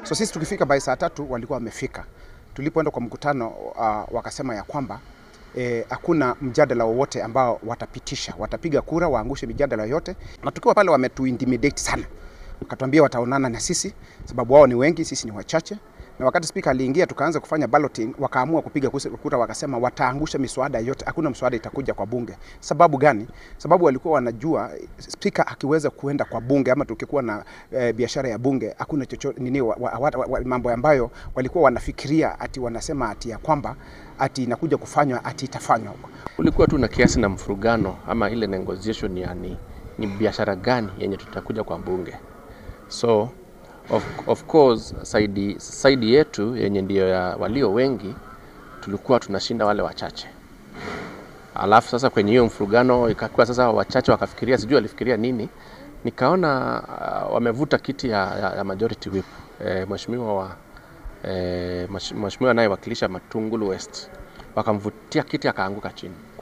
So sisi tukifika by saa 3 walikuwa wamefika. Tulipoenda kwa mkutano wakasema ya kwamba hakuna mjadala wowote ambao watapitisha, watapiga kura waangushe mijadala yote, na tukiwa pale wametuintimidate sana. Wakatuambia wataonana na sisi sababu wao ni wengi, sisi ni wachache. Na wakati speaker aliingia tukaanza kufanya balloting, wakaamua kupiga kura, wakasema wataangusha miswada yote, hakuna mswada itakuja kwa bunge. Sababu gani? Sababu walikuwa wanajua speaker akiweza kuenda kwa bunge ama tukikuwa na biashara ya bunge, hakuna chochote mambo ambayo walikuwa wanafikiria ati wanasema ati ya kwamba ati inakuja kufanywa ati itafanywa. Ulikuwa tu na kiasi na mfurugano ama ile negotiation, yani ni biashara gani yenye tutakuja kwa bunge. So of course side yetu yenye ndio ya walio wengi tulikuwa tunashinda wale wachache. Alafu sasa kwenye hiyo mfurugano ikakuwa sasa wachache wakafikiria, sijui walifikiria nini, nikaona wamevuta kiti ya majority whip, mheshimiwa anayewakilisha Matungulu West, wakamvutia kiti akaanguka chini.